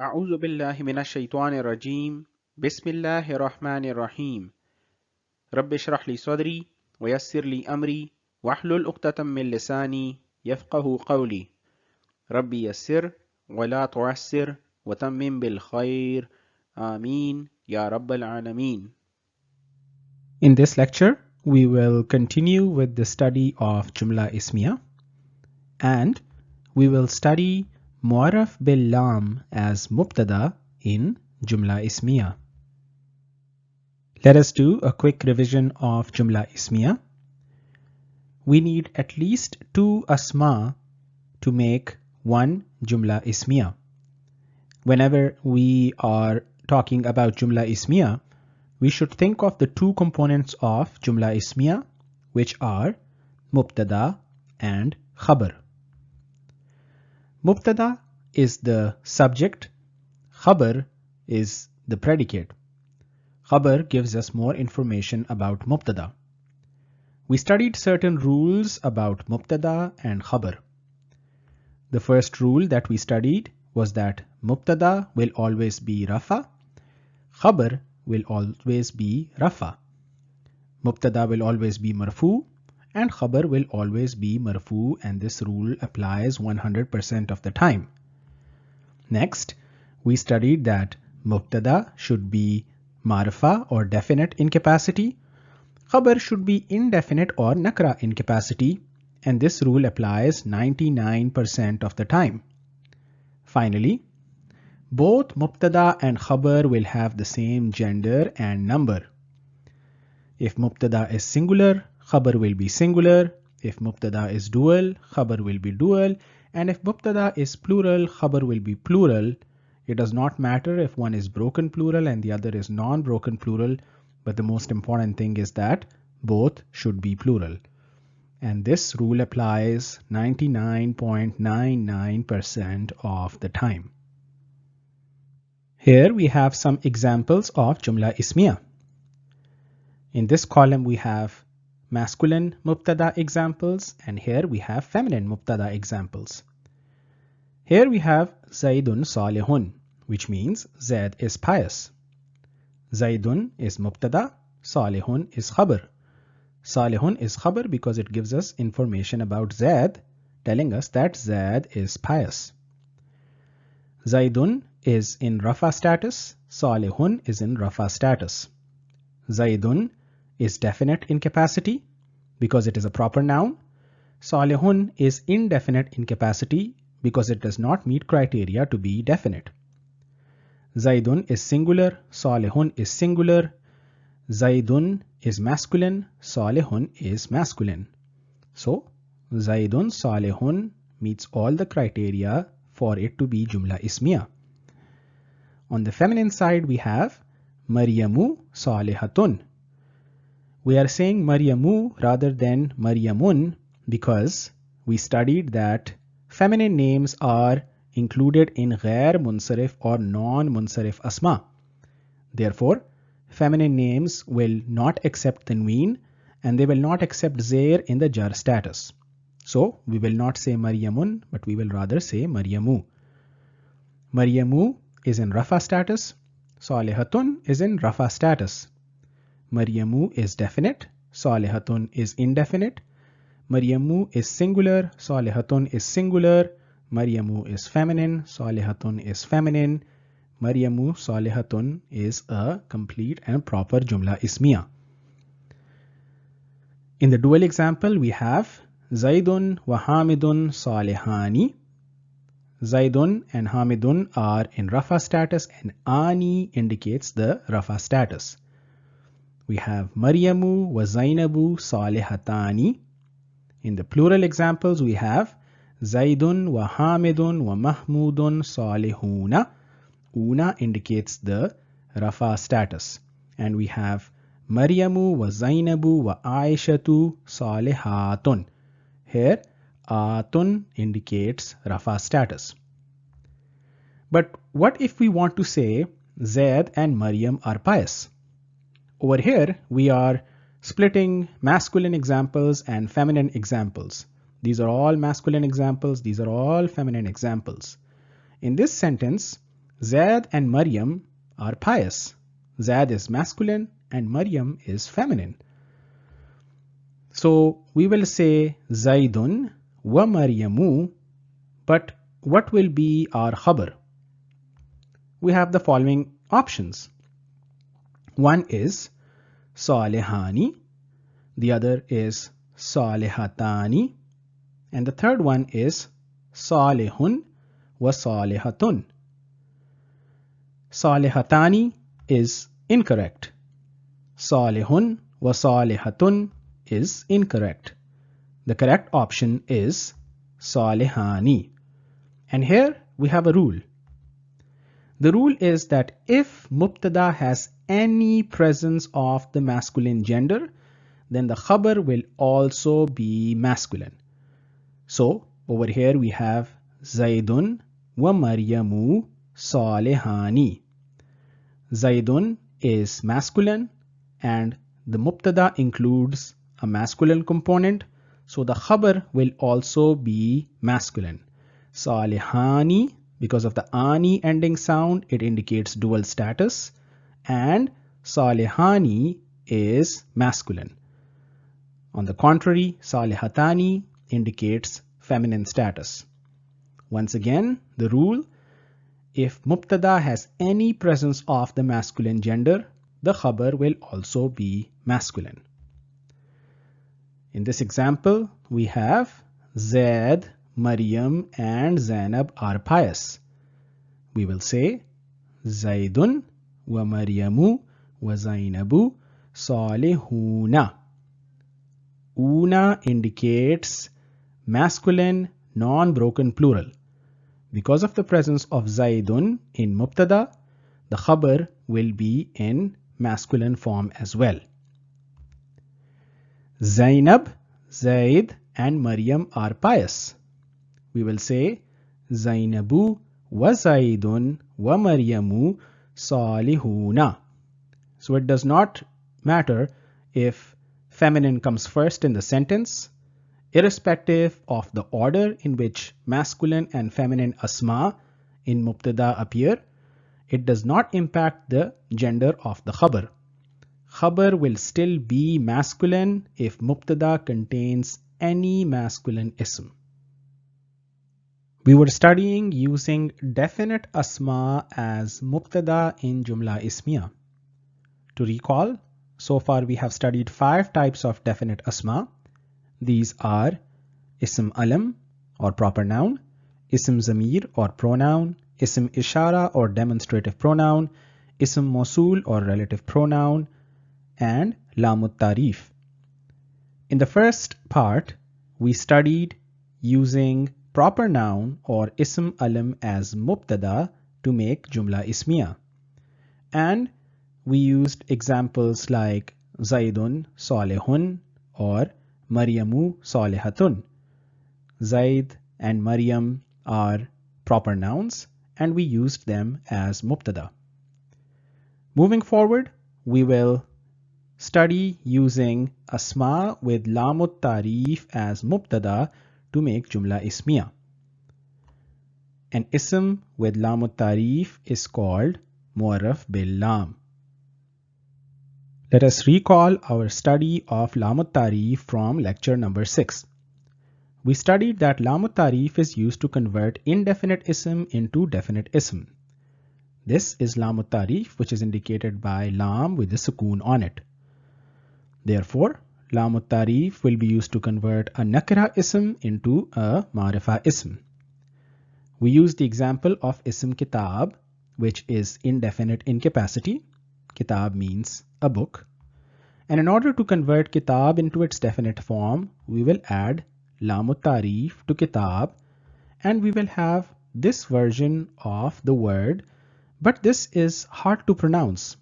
أعوذ بالله من الشيطان الرجيم بسم الله الرحمن الرحيم رب اشرح لي صدري ويسر لي أمري واحلل عقدة من لساني يفقه قولي ربي يسر ولا تعسر وتمم بالخير آمين يا رب العالمين. In this lecture, we will continue with the study of Jumla Ismiyyah and we will study Mu'arraf bil Lam as Mubtada in Jumla Ismiyyah. Let us do a quick revision of Jumla Ismiyyah. We need at least two asma to make one Jumla Ismiyyah. Whenever we are talking about Jumla Ismiyyah, we should think of the two components of Jumla Ismiyyah, which are Mubtada and Khabar. Mubtada is the subject, Khabar is the predicate. Khabar gives us more information about Mubtada. We studied certain rules about Mubtada and Khabar. The first rule that we studied was that Mubtada will always be Rafa, Khabar will always be Rafa. Mubtada will always be Marfu and Khabar will always be Marfu, and this rule applies 100% of the time. Next, we studied that Mubtada should be Marifa or definite in capacity, Khabar should be indefinite or nakra in capacity, and this rule applies 99% of the time. Finally, both Mubtada and Khabar will have the same gender and number. If Mubtada is singular, Khabar will be singular. If Mubtada is dual, Khabar will be dual. And if Mubtada is plural, Khabar will be plural. It does not matter if one is broken plural and the other is non-broken plural, but the most important thing is that both should be plural. And this rule applies 99.99% of the time. Here we have some examples of Jumla Ismiyyah. In this column we have masculine Mubtada examples, and here we have feminine Mubtada examples. Here we have Zaidun Salihun, which means Zaid is pious. Zaidun is Mubtada, Salihun is Khabar. Salihun is Khabar because it gives us information about Zaid, telling us that Zaid is pious. Zaidun is in Rafa status, Salihun is in Rafa status. Zaidun is definite in capacity because it is a proper noun. Salihun is indefinite in capacity because it does not meet criteria to be definite. Zaidun is singular, Salihun is singular. Zaidun is masculine, Salihun is masculine. So, Zaidun Salihun meets all the criteria for it to be Jumla Ismiyyah. On the feminine side, we have Maryamu Salihatun. We are saying Maryamu rather than Maryamun because we studied that feminine names are included in Ghair Munsarif or non-Munsarif Asma. Therefore, feminine names will not accept tanween and they will not accept Zair in the jar status. So, we will not say Maryamun, but we will rather say Maryamu. Maryamu is in Rafa status. Salihatun is in Rafa status. Maryamu is definite. Salihatun is indefinite. Maryamu is singular. Salihatun is singular. Maryamu is feminine. Salihatun is feminine. Maryamu Salihatun is a complete and proper Jumla Ismiyyah. In the dual example, we have Zaidun wa Hamidun Salihani. Zaidun and Hamidun are in Rafa status and Ani indicates the Rafa status. We have Maryamu wa Zainabu Salihatani. In the plural examples, we have Zaidun wa Hamidun wa Mahmudun Salihuna. Una indicates the Rafa status. And we have Maryamu wa Zainabu wa Aishatu Salihatun. Here, Atun indicates Rafa status. But what if we want to say Zaid and Maryam are pious? Over here, we are splitting masculine examples and feminine examples. These are all masculine examples. These are all feminine examples. In this sentence, Zaid and Maryam are pious. Zaid is masculine and Maryam is feminine. So we will say Zaidun wa Maryamu, but what will be our khabar? We have the following options. One is Salihani, the other is Salihatani, and the third one is Salihun wa Salihatun. Salihatani is incorrect. Salihun wa Salihatun is incorrect. The correct option is Salihani. And here we have a rule. The rule is that if Mubtada has any presence of the masculine gender, then the khabar will also be masculine. So over here we have Zaidun wa Maryamu Salihani. Zaidun is masculine and the Mubtada includes a masculine component, so the khabar will also be masculine. Salihani, because of the ani ending sound, it indicates dual status, and Salihani is masculine. On the contrary, Salihatani indicates feminine status. Once again, the rule: if Mubtada has any presence of the masculine gender, the khabar will also be masculine. In this example, we have Zaid, Maryam and Zainab are pious. We will say Zaidun wa Maryamu wa Zainabu salihuna. Una indicates masculine non-broken plural. Because of the presence of Zaidun in Mubtada, the khabar will be in masculine form as well. Zainab, Zaid and Maryam are pious. We will say Zainabu wa Zaidun wa Maryamu salihuna. So it does not matter if feminine comes first in the sentence, irrespective of the order in which masculine and feminine asma in Mubtada appear. It does not impact the gender of the khabar. Khabar will still be masculine if Mubtada contains any masculine ism. We were studying using definite asma as Mubtada in Jumla Ismiyyah. To recall, so far we have studied 5 types of definite asma. These are Ism Alam or proper noun, Ism Zamir or pronoun, Ism Ishara or demonstrative pronoun, Ism Mausul or relative pronoun, and Lamut Tarif. In the first part, we studied using proper noun or Ism Alam as Mubtada to make Jumla Ismiyyah. And we used examples like Zaidun Salihun or Maryamu Salihatun. Zaid and Maryam are proper nouns and we used them as Mubtada. Moving forward, we will study using asma with Lamut Tarif as Mubtada to make Jumla Ismiyyah. An ism with Lamut Tarif is called Mu'arraf bil Lam. Let us recall our study of Lamut Tarif from lecture number 6. We studied that Lamut Tarif is used to convert indefinite ism into definite ism. This is Lamut Tarif, which is indicated by Lam with the sukoon on it. Therefore, Lamut Tarif will be used to convert a nakira ism into a marifa ism. We use the example of Ism Kitab, which is indefinite in capacity. Kitab means a book. And in order to convert Kitab into its definite form, we will add Lamut Tarif to Kitab and we will have this version of the word, but this is hard to pronounce.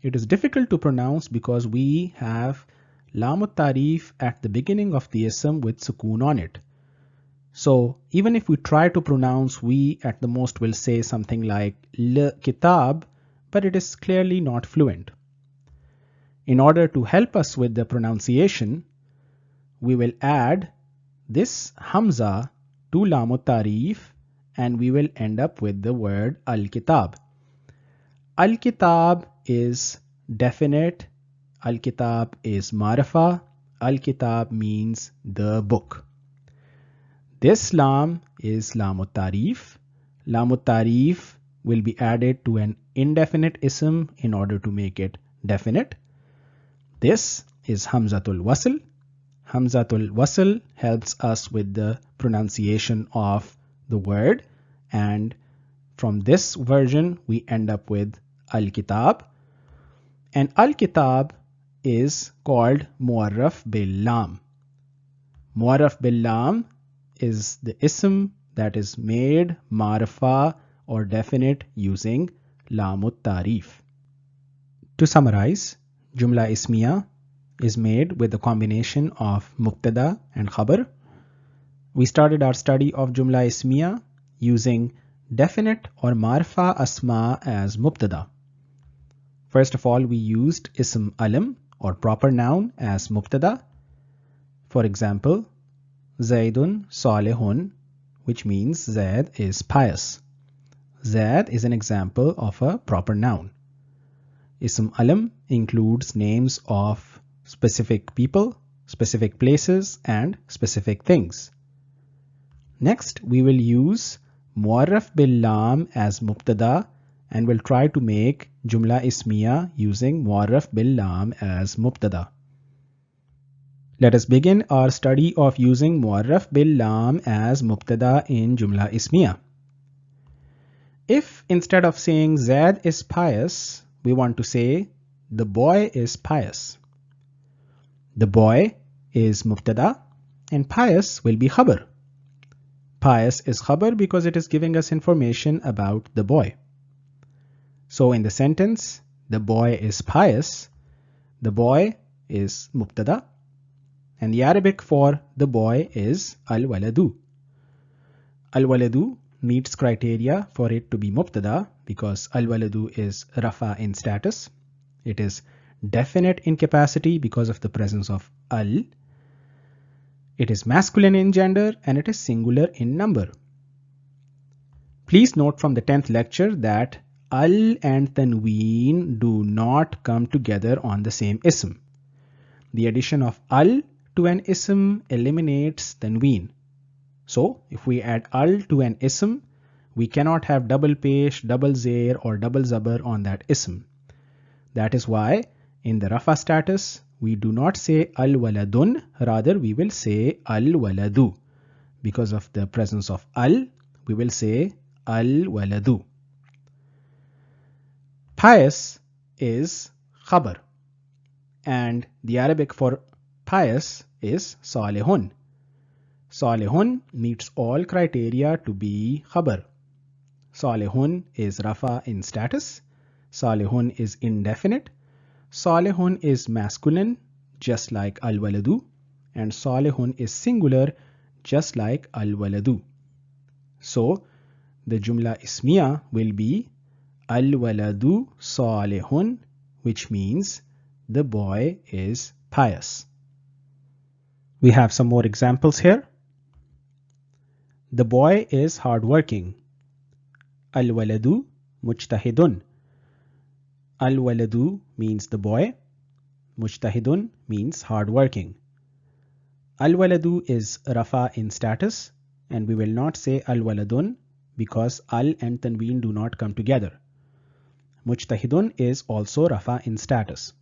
It is difficult to pronounce because we have Lamut Tarif at the beginning of the ism with sukoon on it. So even if we try to pronounce, we at the most will say something like L Kitab, but it is clearly not fluent. In order to help us with the pronunciation, we will add this Hamza to Lamut Tarif and we will end up with the word al-kitab. Al-kitab is definite. Al-kitab is marifa. Al-kitab means the book. This lam is lamut tarif. Lamut tarif will be added to an indefinite ism in order to make it definite. This is hamzatul wasl. Hamzatul wasl helps us with the pronunciation of the word, and from this version we end up with al-kitab. And al-kitab is called mu'arraf bil lam. Mu'arraf bil lam is the ism that is made marifa or definite using lamut tarif. To summarize, Jumla Ismiyyah is made with the combination of mubtada and khabar. We started our study of Jumla Ismiyyah using definite or marifa asma as mubtada. First of all, we used ism alam or proper noun as mubtada. For example, Zaidun salihun, which means Zaid is pious. Zaid is an example of a proper noun. Ism alam includes names of specific people, specific places, and specific things. Next, we will use mu'arraf bil lam as mubtada and will try to make Jumla Ismiyyah using mu'arraf bil lam as mubtada. Let us begin our study of using mu'arraf bil lam as mubtada in Jumla Ismiyyah. If instead of saying Zaid is pious, we want to say the boy is pious. The boy is mubtada and pious will be khabar. Pious is khabar because it is giving us information about the boy. So in the sentence, the boy is pious, the boy is mubtada, and the Arabic for the boy is al-waladu. Al-waladu meets criteria for it to be mubtada because al-waladu is rafa in status. It is definite in capacity because of the presence of al. It is masculine in gender and it is singular in number. Please note from the 10th lecture that al and tanween do not come together on the same ism. The addition of al to an ism eliminates tanween. So if we add al to an ism, we cannot have double pesh, double zair or double zabar on that ism. That is why in the rafa status, we do not say al-waladun, rather we will say al-waladu. Because of the presence of al, we will say al-waladu. Pious is khabar, and the Arabic for pious is salihun. Salihun meets all criteria to be khabar. Salihun is rafa in status. Salihun is indefinite. Salihun is masculine, just like al-waladu, and salihun is singular, just like al-waladu. So the Jumla Ismiyyah will be al-waladu salihun, which means the boy is pious. We have some more examples here. The boy is hardworking. Al-waladu mujtahidun. Al-waladu means the boy. Mujtahidun means hardworking. Al-waladu is rafa in status, and we will not say al-waladun because al and tanween do not come together. Mujtahidun is also rafa in status.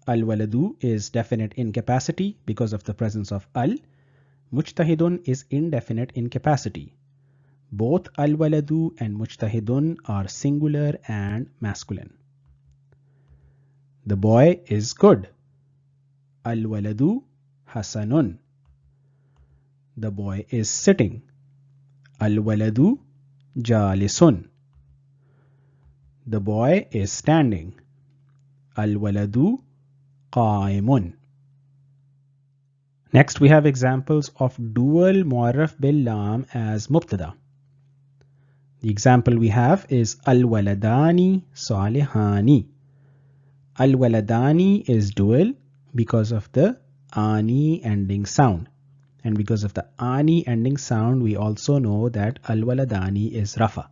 Al-waladu is definite in capacity because of the presence of al. Mujtahidun is indefinite in capacity. Both al-waladu and mujtahidun are singular and masculine. The boy is good. Al-waladu hasanun. The boy is sitting. Al-waladu jalisun. The boy is standing. Al-waladu qaimun. Next, we have examples of dual mu'arraf bil lam as mubtada. The example we have is al-waladani salihani. Al-waladani is dual because of the ani ending sound, and because of the ani ending sound, we also know that al-waladani is rafa.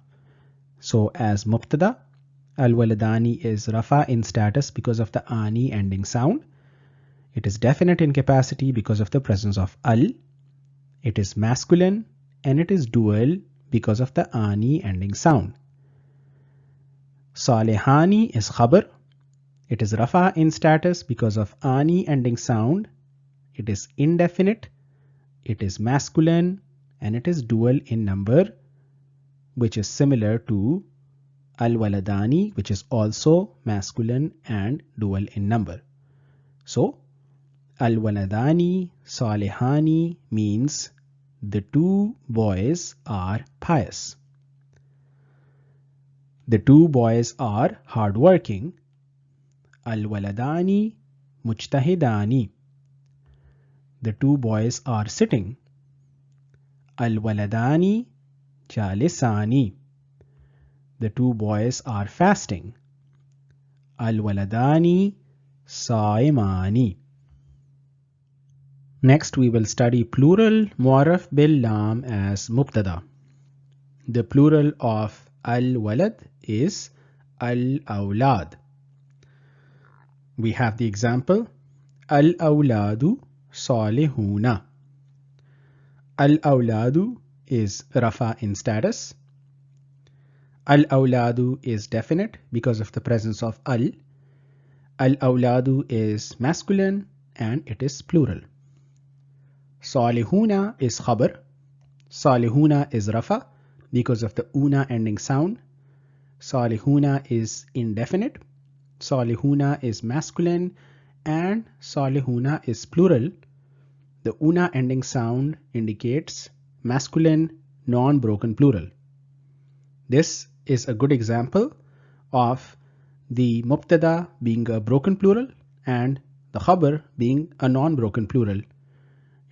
So as mubtada, al-waladani is rafa in status because of the ani ending sound. It is definite in capacity because of the presence of al. It is masculine and it is dual because of the ani ending sound. Salihani is khabar. It is rafa in status because of ani ending sound. It is indefinite. It is masculine and it is dual in number, which is similar to al-waladani, which is also masculine and dual in number. So al-waladani salihani means the two boys are pious. The two boys are hardworking. Al-waladani mujtahidani. The two boys are sitting. Al-waladani jalisani. The two boys are fasting. Al-waladani saimani. Next we will study plural mu'arraf bil lam as mubtada. The plural of al-walad is al-awlad. We have the example al-awladu salihuna. Al-awladu is rafa in status. Al-awladu is definite because of the presence of al. Al-awladu is masculine and it is plural. Salihuna is khabar. Salihuna is rafa because of the una ending sound. Salihuna is indefinite. Salihuna is masculine and salihuna is plural. The una ending sound indicates masculine non-broken plural. This is a good example of the mubtada being a broken plural and the khabar being a non-broken plural.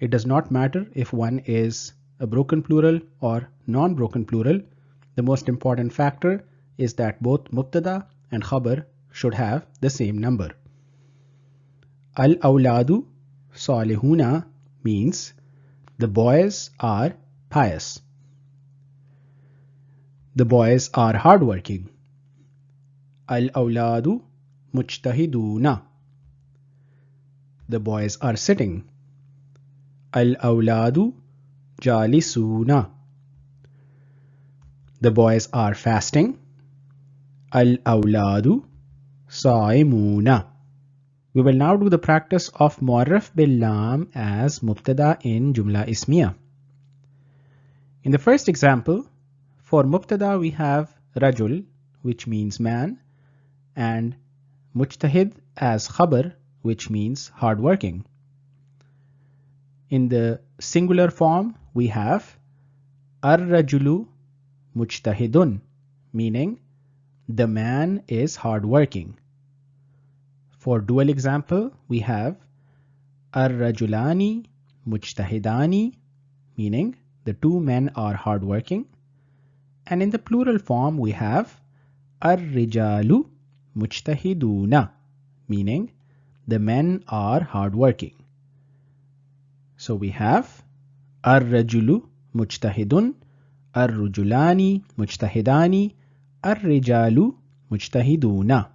It does not matter if one is a broken plural or non-broken plural. The most important factor is that both mubtada and khabar should have the same number. Al-awladu salihuna means the boys are pious. The boys are hardworking. Al-awladu mujtahiduna. The boys are sitting. Al-awladu jalisuna. The boys are fasting. Al-awladu saimuna. We will now do the practice of mu'arraf bil lam as mubtada in Jumla Ismiyyah. In the first example, for mubtada we have rajul, which means man, and mujtahid as khabar, which means hardworking. In the singular form, we have ar-rajulu mujtahidun, meaning the man is hardworking. For dual example, we have ar-rajulani mujtahidani, meaning the two men are hardworking. And in the plural form, we have ar-rijalu mujtahiduna, meaning the men are hardworking. So we have ar-rajulu mujtahidun, ar-rujulani mujtahidani, ar-rijalu mujtahiduna.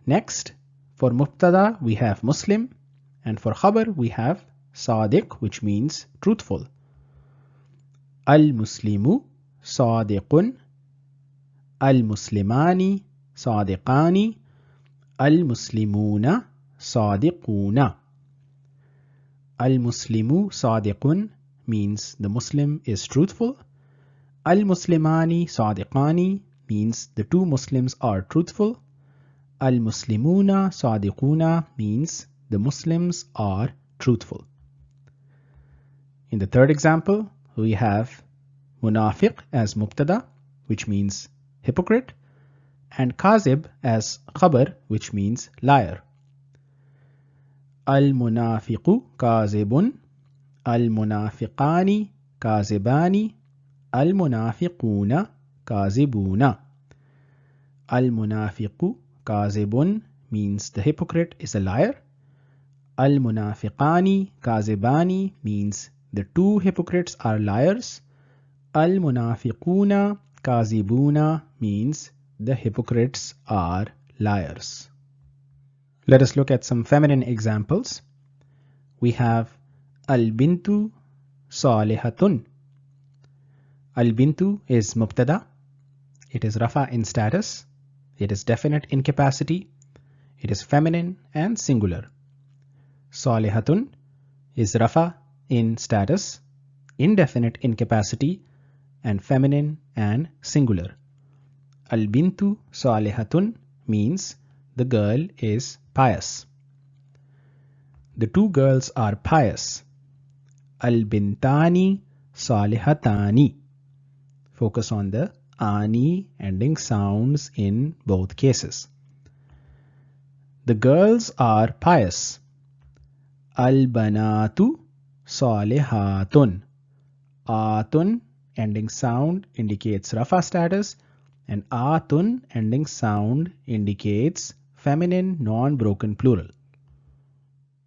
Next, for mubtada we have Muslim, and for khabar we have sadiq, which means truthful. Al-muslimu sadiqun, al-muslimani sadiqani, al-muslimuna sadiquna. Al-muslimu sadiqun means the Muslim is truthful. Al-muslimani sadiqani means the two Muslims are truthful. Al-muslimuna sadiquna means the Muslims are truthful. In the third example, we have munafiq as mubtada, which means hypocrite, and kazib as khabar, which means liar. Al-munafiqu kazibun, al-munafiqani kazibani, al-munafiquna kazibuna. Al-munafiqu kazibun means the hypocrite is a liar. Al-munafiqani kazibani means the two hypocrites are liars. Al-munafiquna kazibuna means the hypocrites are liars. Let us look at some feminine examples. We have al-bintu salihatun. Al-bintu is mubtada. It is rafa in status. It is definite in capacity. It is feminine and singular. Salihatun is rafa in status, indefinite in capacity, and feminine and singular. Al-bintu salihatun means the girl is pious. The two girls are pious. Al-bintani salihatani. Focus on the ani ending sounds in both cases. The girls are pious. Al-banatu salihatun. Atun ending sound indicates rafa status, and atun ending sound indicates feminine non-broken plural.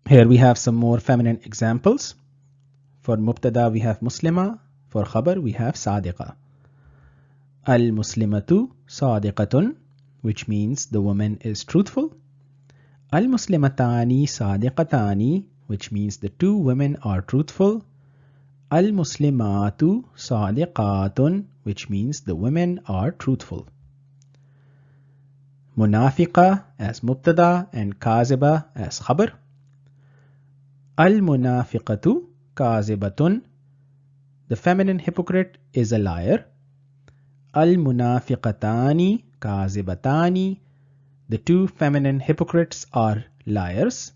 Here we have some more feminine examples. For mubtada we have muslima. For khabar we have sadiqa. Al-muslimatu sadiqatun, which means the woman is truthful. Al-muslimatani sadiqatani, which means the two women are truthful. Al-muslimatu sadiqatun, which means the women are truthful. Munafiqa as mubtada and kaziba as khabar. Al-munafiqatu kazibatun, the feminine hypocrite is a liar. Al-munafiqatani kazibatani, the two feminine hypocrites are liars.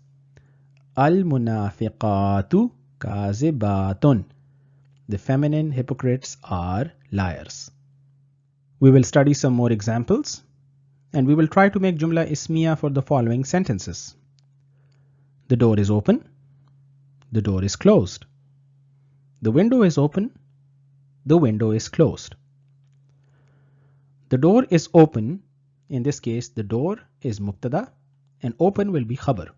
Al-munafiqatu kazibatun, the feminine hypocrites are liars. We will study some more examples, and we will try to make Jumla Ismiyyah for the following sentences. The door is open. The door is closed. The window is open. The window is closed. The door is open. In this case, the door is mubtada and open will be khabar.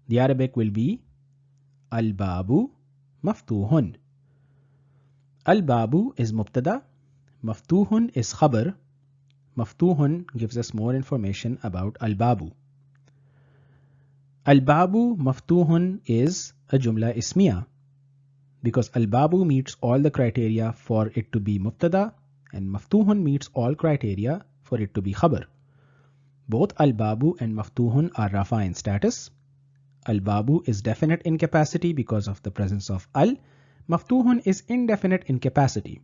The Arabic will be al-babu maftuhun. Al-babu is mubtada. Maftuhun is khabar. Maftuhun gives us more information about al-babu. Al-babu maftuhun is a Jumla Ismiyyah because al-babu meets all the criteria for it to be mubtada and maftuhun meets all criteria for it to be khabar. Both al-babu and maftuhun are rafa in status. Al-babu is definite in capacity because of the presence of al. Maftuhun is indefinite in capacity.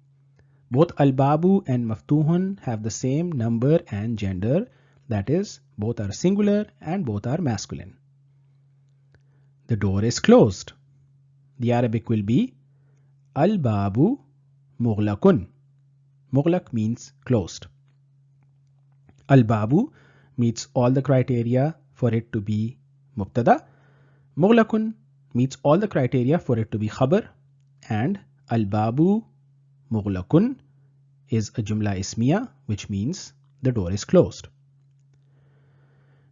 Both al-babu and maftuhun have the same number and gender, that is, both are singular and both are masculine. The door is closed. The Arabic will be al-babu mughlaqun. Mughlaq means closed. Al-babu meets all the criteria for it to be mubtada. Mughlaqun meets all the criteria for it to be khabar, and al-babu mughlaqun is a Jumla Ismiyyah, which means the door is closed.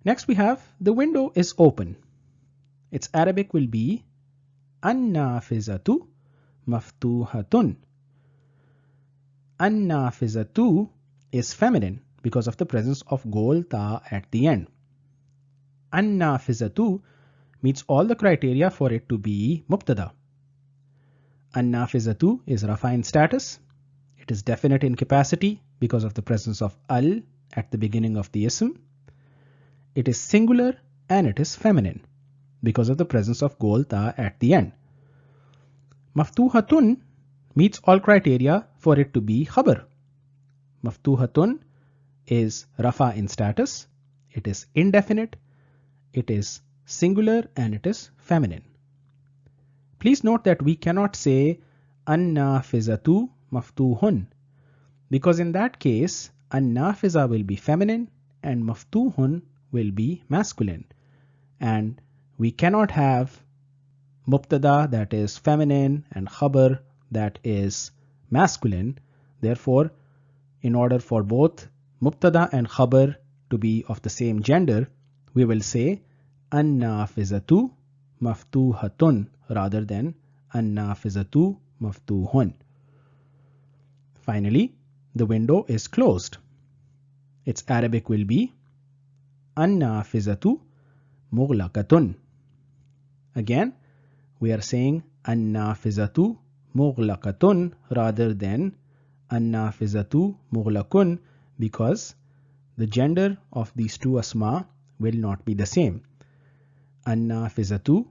Next we have the window is open. Its Arabic will be an-nafizatu maftuhatun. An-nafizatu is feminine because of the presence of gol ta at the end. An-nafizatu meets all the criteria for it to be mubtada. An-nafizatu is rafa in status. It is definite in capacity because of the presence of al at the beginning of the ism. It is singular and it is feminine because of the presence of gol ta at the end. Maftuhatun meets all criteria for it to be khabar. Maftuhatun is rafa in status. It is indefinite. It is singular and it is feminine. Please note that we cannot say an-nafizatu maftuhun because in that case an-nafiza will be feminine and maftuhun will be masculine, and we cannot have mubtada that is feminine and khabar that is masculine. Therefore, in order for both mubtada and khabar to be of the same gender, we will say an-nafizatu maftuhatun rather than an-nafizatu maftuhun. Finally, the window is closed. Its Arabic will be an-nafizatu mughlaqatun. Again, we are saying an-nafizatu mughlaqatun rather than an-nafizatu mughlaqun because the gender of these two asma will not be the same. An-nafizatu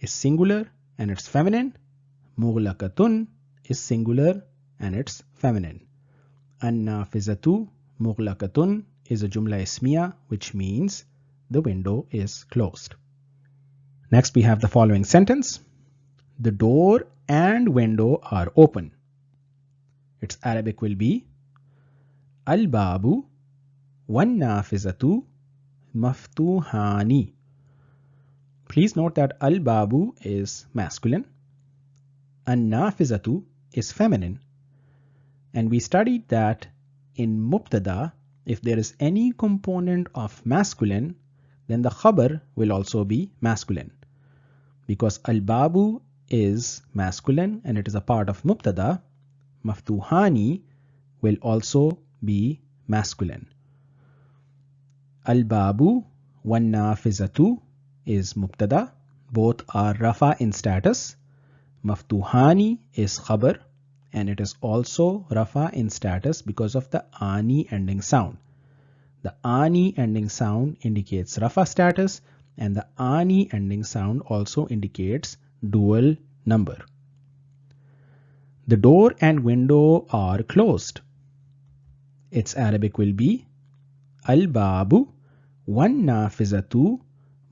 is singular and it's feminine. Mughlaqatun is singular and it's feminine. An-nafizatu mughlaqatun is a Jumla Ismiyyah, which means the window is closed. Next we have the following sentence. The door and window are open. Its Arabic will be Al-babu wan-nafizatu maftuhani. Please note that Al-babu is masculine, An-nafizatu is feminine, and we studied that in Mubtada, if there is any component of masculine, then the khabar will also be masculine. Because Al-babu is masculine and it is a part of Mubtada, Maftuhani will also be masculine. Al-babu wan-nafizatu is Mubtada. Both are Rafa in status. Maftuhani is Khabar and it is also Rafa in status because of the Ani ending sound. The Ani ending sound indicates Rafa status and the Ani ending sound also indicates dual number. The door and window are closed. Its Arabic will be Al-babu wan-nafizatu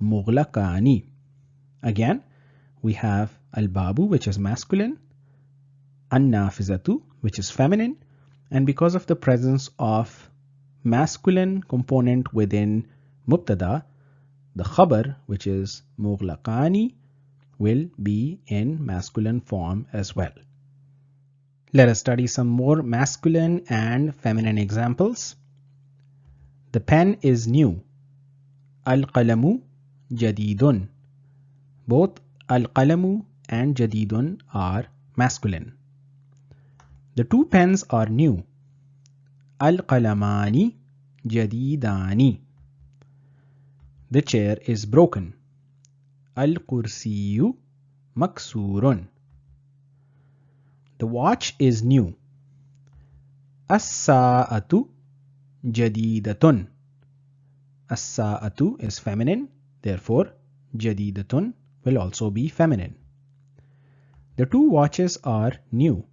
mughlaqani. Again, we have Al-babu, which is masculine, An-nafizatu, which is feminine, and because of the presence of masculine component within Mubtada, the Khabar, which is mughlaqani, will be in masculine form as well. Let us study some more masculine and feminine examples. The pen is new. Al-qalamu jadidun. Both al-qalamu and jadidun are masculine. The two pens are new. Al-qalamani jadidani. The chair is broken. Al-kursiyu maksurun. The watch is new. As-sa'atu jadidatun. As-sa'atu is feminine, therefore jadidatun will also be feminine. The two watches are new.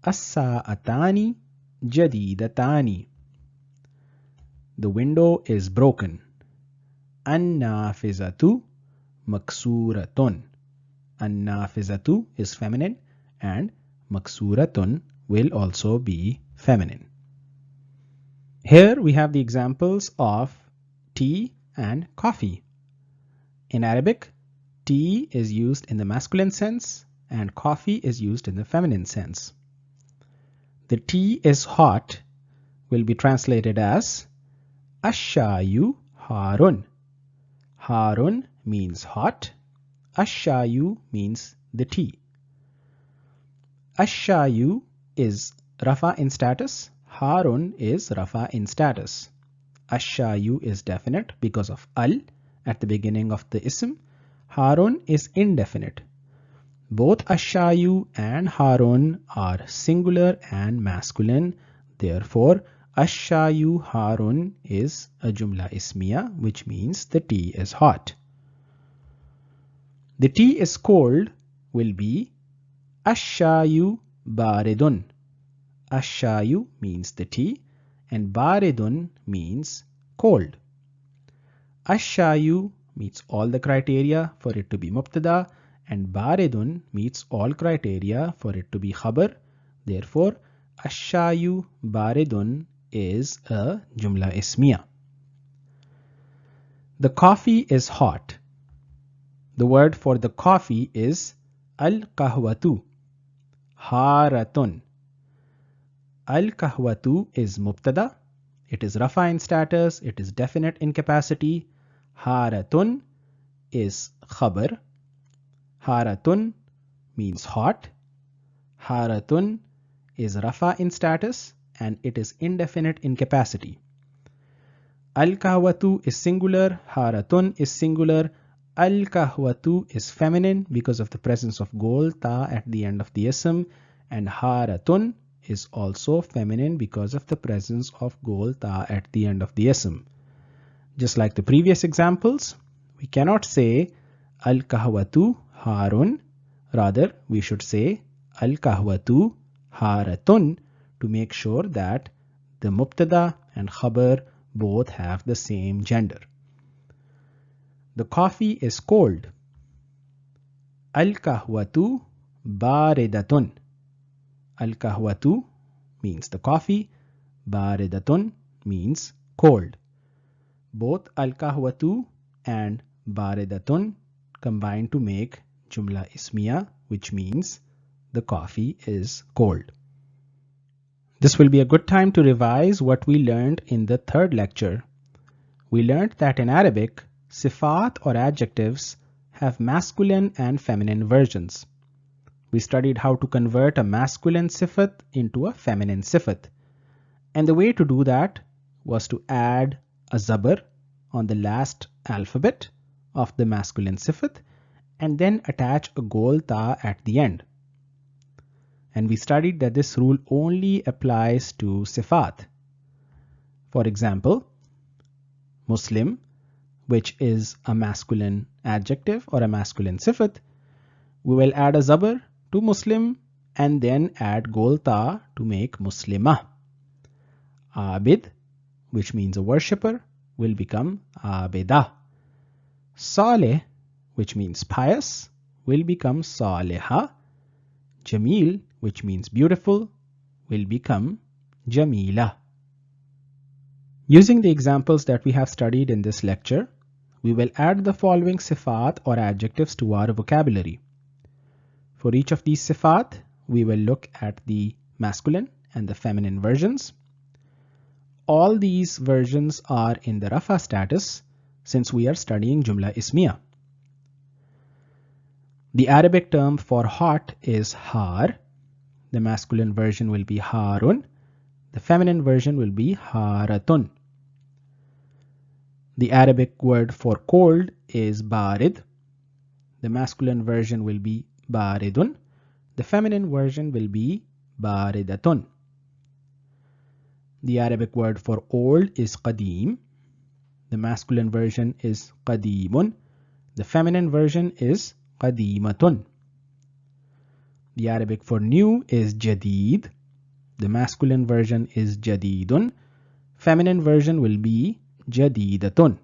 As-sa'atani jadidatani. The window is broken. An-nafizatu maksuratun. An-nafizatu is feminine and maksuratun will also be feminine. Here we have the examples of tea and coffee. In Arabic, tea is used in the masculine sense and coffee is used in the feminine sense. The tea is hot will be translated as Ash-shayu harun. Harun means hot. Ash-shayu means the tea. Ash-shayu is Rafa in status. Harun is Rafa in status. Ash-shayu is definite because of al at the beginning of the ism. Harun is indefinite. Both Ash-shayu and Harun are singular and masculine. Therefore, Ash-shayu Harun is a Jumla Ismiyyah, which means the tea is hot. The tea is cold will be Ash-shayu baridun. Ash-shayu means the tea and baridun means cold. Ash-shayu meets all the criteria for it to be Mubtada and baridun meets all criteria for it to be Khabar. Therefore, Ash-shayu baridun is a Jumla Ismiyyah. The coffee is hot. The word for the coffee is al-kahwatu. Haratun. Al-kahwatu is Mubtada. It is Rafa in status. It is definite in capacity. Haratun is Khabar Haratun means hot. Haratun is rafa in status and it is indefinite in capacity. Al-kahwatu is singular, haratun is singular, al-kahwatu is feminine because of the presence of gol ta at the end of the ism, and haratun is also feminine because of the presence of gol ta at the end of the ism. Just like the previous examples, we cannot say al-kahwatu harun, rather we should say al-kahwatu haratun to make sure that the mubtada and khabar both have the same gender. The coffee is cold. Al-kahwatu baridatun. Al-kahwatu means the coffee, baridatun means cold. Both al-kahwatu and baridatun combine to make Jumla Ismiyyah, which means the coffee is cold. This will be a good time to revise what we learned in the third lecture. We learned that in Arabic, sifat or adjectives have masculine and feminine versions. We studied how to convert a masculine sifat into a feminine sifat. And the way to do that was to add a zabar on the last alphabet of the masculine sifat and then attach a gol ta at the end. And we studied that this rule only applies to sifat. For example, Muslim, which is a masculine adjective or a masculine sifat, we will add a zabar to Muslim and then add gol ta to make Muslimah. Abid, which means a worshipper, will become Abidah. Saleh, which means pious, will become Salihah. Jamil, which means beautiful, will become Jamila. Using the examples that we have studied in this lecture, we will add the following sifat or adjectives to our vocabulary. For each of these sifat, we will look at the masculine and the feminine versions. All these versions are in the rafa status since we are studying Jumla Ismiyyah. The Arabic term for hot is har. The masculine version will be harun. The feminine version will be haratun. The Arabic word for cold is barid. The masculine version will be baridun. The feminine version will be baridatun. The Arabic word for old is qadim. The masculine version is qadimun. The feminine version is qadimatun. The Arabic for new is jadid. The masculine version is jadidun. Feminine version will be jadidatun.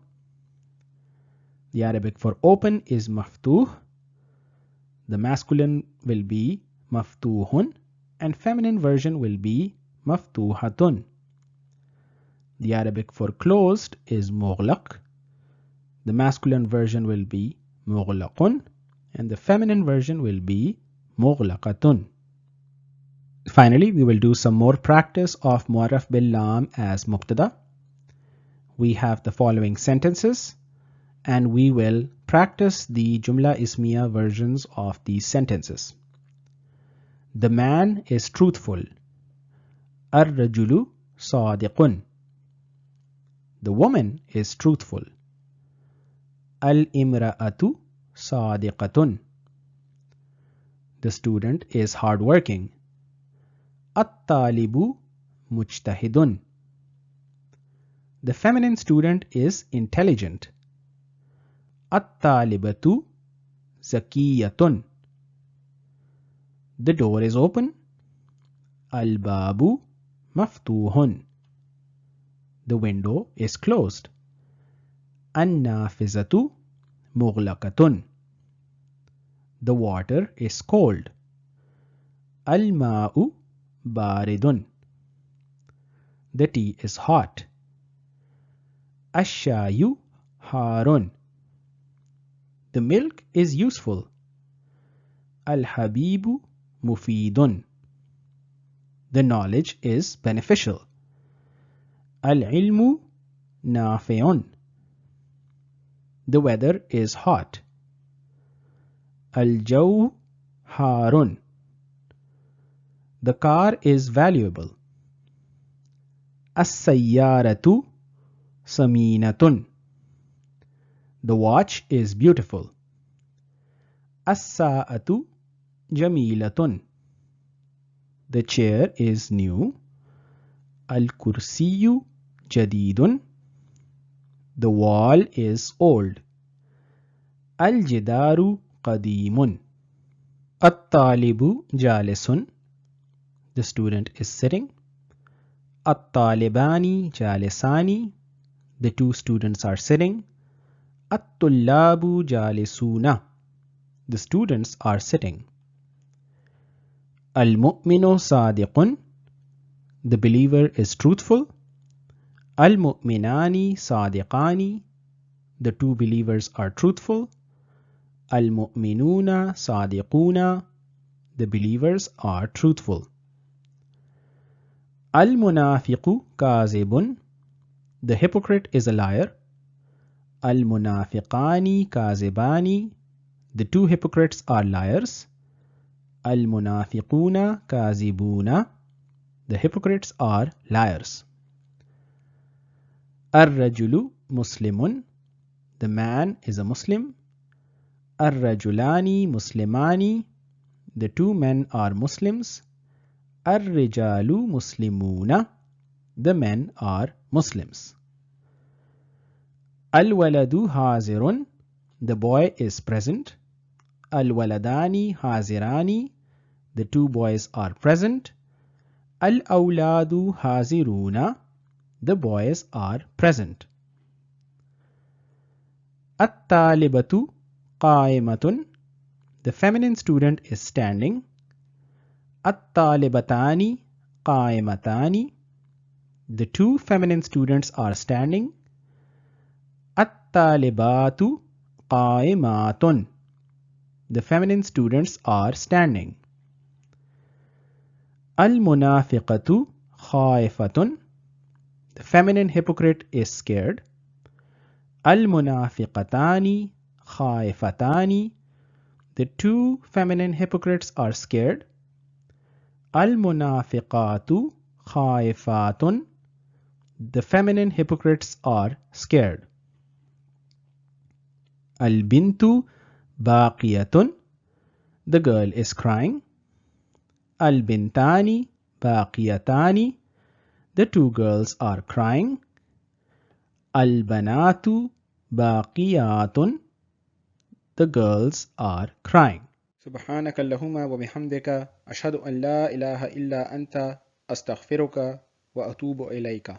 The Arabic for open is maftuh. The masculine will be maftuhun and feminine version will be maftuhatun. The Arabic for closed is mughlaq. The masculine version will be mughlaqun and the feminine version will be mughlaqatun. Finally, we will do some more practice of mu'arraf bil lam as mubtada. We have the following sentences and we will practice the Jumla Ismiyyah versions of these sentences. The man is truthful. Ar-rajulu sadiqun. The woman is truthful. Al-imra'atu sadiqatun. The student is hardworking. At-talibu mujtahidun. The feminine student is intelligent. At-talibatu zakiyatun. The door is open. Al-babu maftuhun. The window is closed. An-nafizatu mughlaqatun. The water is cold. Al-ma'u baridun. The tea is hot. Ash-shayu harun. The milk is useful. Al-habibu mufidun. The knowledge is beneficial. Al-ilmu nafi'un. The weather is hot. Al-jawharun. The car is valuable. As-sayyaratu saminatun. The watch is beautiful. As-sa'atu jamilatun. The chair is new. Al-kursiyu jadidun. The wall is old. Al-jidaru qadimun. At-talibu jalisun. The student is sitting. At-talibani jalisani. The two students are sitting. At-tullabu jalisuna. The students are sitting. Al-mu'minu sadiqun. The believer is truthful. Al-mu'minani sadiqani. The two believers are truthful. Al-mu'minuna sadiquna. The believers are truthful. Al-munafiqu kazibun. The hypocrite is a liar. Al-munafiqani kazibani. The two hypocrites are liars. Al-munafiquna kazibuna. The hypocrites are liars. Ar-rajulu muslimun. The man is a Muslim. Ar-rajulani muslimani. The two men are Muslims. Ar-rijalu muslimuna. The men are Muslims. Al-waladu hazirun. The boy is present. Al-waladani hazirani. The two boys are present. Al-awladu haziruna. The boys are present. At-talibatu qa'imatun. The feminine student is standing. At-talibatani qa'imatani. The two feminine students are standing. At-talibatu qa'imatun. The feminine students are standing. Al-munafiqatu khaifatun. The feminine hypocrite is scared. Al-munafiqatani khaifatani. The two feminine hypocrites are scared. Al-munafiqatu khaifatun. The feminine hypocrites are scared. Al-bintu baqiyatun. The girl is crying. Al-bintani baqiyatani. The two girls are crying. Al-banatu baqiyatun. The girls are crying. سبحانك اللهم وبحمدك أشهد أن لا إله إلا أنت أستغفرك وأتوب إليك.